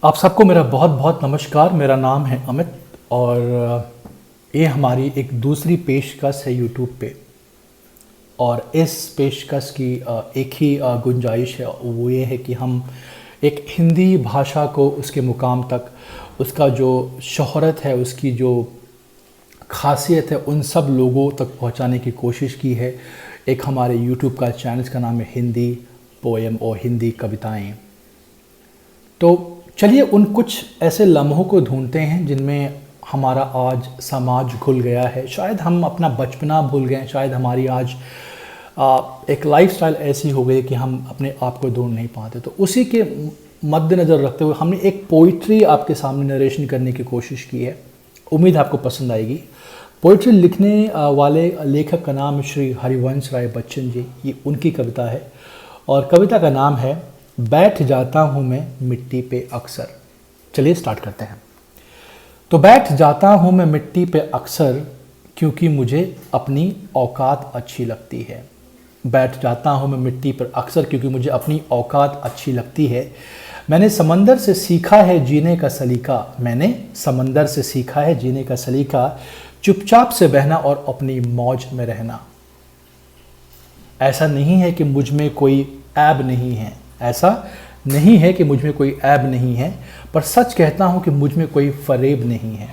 आप सबको मेरा बहुत बहुत नमस्कार। मेरा नाम है अमित और ये हमारी एक दूसरी पेशकश है यूट्यूब पे। और इस पेशकश की एक ही गुंजाइश है, वो ये है कि हम एक हिंदी भाषा को उसके मुकाम तक, उसका जो शोहरत है, उसकी जो खासियत है, उन सब लोगों तक पहुंचाने की कोशिश की है। एक हमारे यूट्यूब का चैनल का नाम है हिंदी पोएम और हिंदी कविताएं। तो चलिए उन कुछ ऐसे लम्हों को ढूंढते हैं जिनमें हमारा आज समाज घुल गया है। शायद हम अपना बचपना भूल गए हैं, शायद हमारी आज एक लाइफस्टाइल ऐसी हो गई कि हम अपने आप को ढूंढ नहीं पाते। तो उसी के मद्देनज़र रखते हुए हमने एक पोइट्री आपके सामने नरेशन करने की कोशिश की है। उम्मीद आपको पसंद आएगी। पोइट्री लिखने वाले लेखक का नाम श्री हरिवंश राय बच्चन जी। ये उनकी कविता है और कविता का नाम है बैठ जाता हूँ मैं मिट्टी पे अक्सर। चलिए स्टार्ट करते हैं। तो बैठ जाता हूँ मैं मिट्टी पे अक्सर क्योंकि मुझे अपनी औकात अच्छी लगती है। बैठ जाता हूँ मैं मिट्टी पर अक्सर क्योंकि मुझे अपनी औकात अच्छी लगती है। मैंने समंदर से सीखा है जीने का सलीका। मैंने समंदर से सीखा है जीने का सलीका। चुपचाप से बहना और अपनी मौज में रहना। ऐसा नहीं है कि मुझ में कोई ऐब नहीं है, ऐसा नहीं है कि मुझ में कोई ऐब नहीं है, पर सच कहता हूँ कि मुझ में कोई फरेब नहीं है।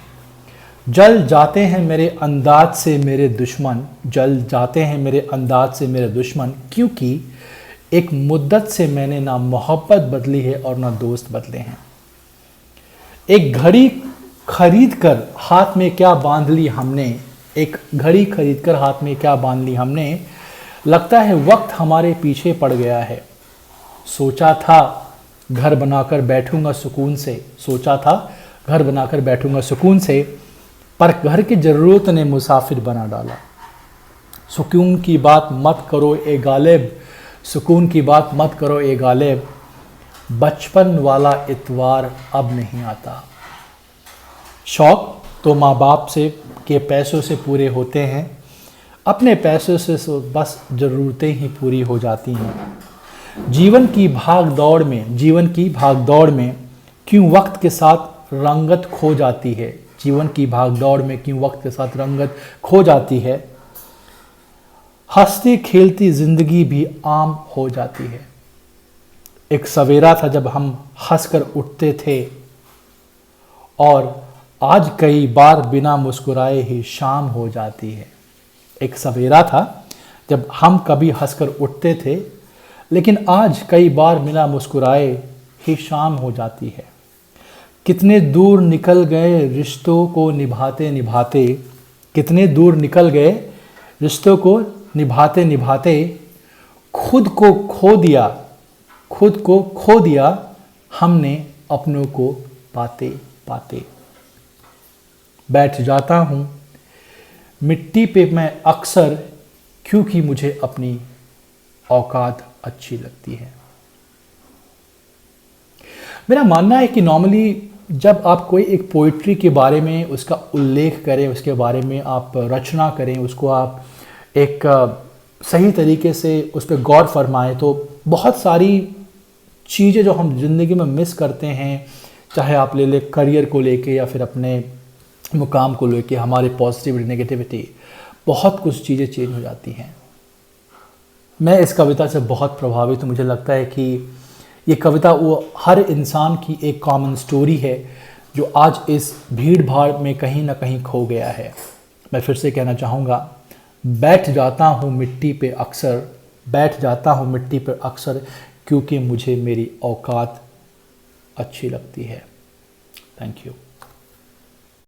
जल जाते हैं मेरे अंदाज से मेरे दुश्मन, जल जाते हैं मेरे अंदाज से मेरे दुश्मन, क्योंकि एक मुद्दत से मैंने ना मोहब्बत बदली है और ना दोस्त बदले हैं। एक घड़ी खरीद कर हाथ में क्या बांध ली हमने, एक घड़ी खरीद कर हाथ में क्या बांध ली हमने। लगता है वक्त हमारे पीछे पड़ गया है। सोचा था घर बनाकर बैठूंगा सुकून से, सोचा था घर बनाकर बैठूंगा सुकून से, पर घर की ज़रूरत ने मुसाफिर बना डाला। सुकून की बात मत करो ए गालिब, सुकून की बात मत करो ए गालिब, बचपन वाला इतवार अब नहीं आता। शौक तो माँ बाप से के पैसों से पूरे होते हैं, अपने पैसों से बस ज़रूरतें ही पूरी हो जाती हैं। जीवन की भाग दौड़ में क्यों वक्त के साथ रंगत खो जाती है, जीवन की भाग दौड़ में क्यों वक्त के साथ रंगत खो जाती है। हंसती खेलती जिंदगी भी आम हो जाती है। एक सवेरा था जब हम हंसकर उठते थे और आज कई बार बिना मुस्कुराए ही शाम हो जाती है। एक सवेरा था जब हम कभी हंसकर उठते थे, लेकिन आज कई बार बिना मुस्कुराए ही शाम हो जाती है। कितने दूर निकल गए रिश्तों को निभाते निभाते, कितने दूर निकल गए रिश्तों को निभाते निभाते, खुद को खो दिया हमने अपनों को पाते पाते। बैठ जाता हूँ मिट्टी पे मैं अक्सर क्योंकि मुझे अपनी औकात अच्छी लगती है। मेरा मानना है कि नॉर्मली जब आप कोई एक पोइट्री के बारे में उसका उल्लेख करें, उसके बारे में आप रचना करें, उसको आप एक सही तरीके से उस पर गौर फरमाएं, तो बहुत सारी चीज़ें जो हम ज़िंदगी में मिस करते हैं, चाहे आप ले लें करियर को लेके या फिर अपने मुकाम को लेके, हमारे पॉजिटिविटी नेगेटिविटी, बहुत कुछ चीज़ें चेंज हो जाती हैं। मैं इस कविता से बहुत प्रभावित हूँ। मुझे लगता है कि ये कविता वो हर इंसान की एक कॉमन स्टोरी है जो आज इस भीड़ भाड़ में कहीं ना कहीं खो गया है। मैं फिर से कहना चाहूँगा, बैठ जाता हूँ मिट्टी पे अक्सर, बैठ जाता हूँ मिट्टी पर अक्सर क्योंकि मुझे मेरी औकात अच्छी लगती है। Thank you.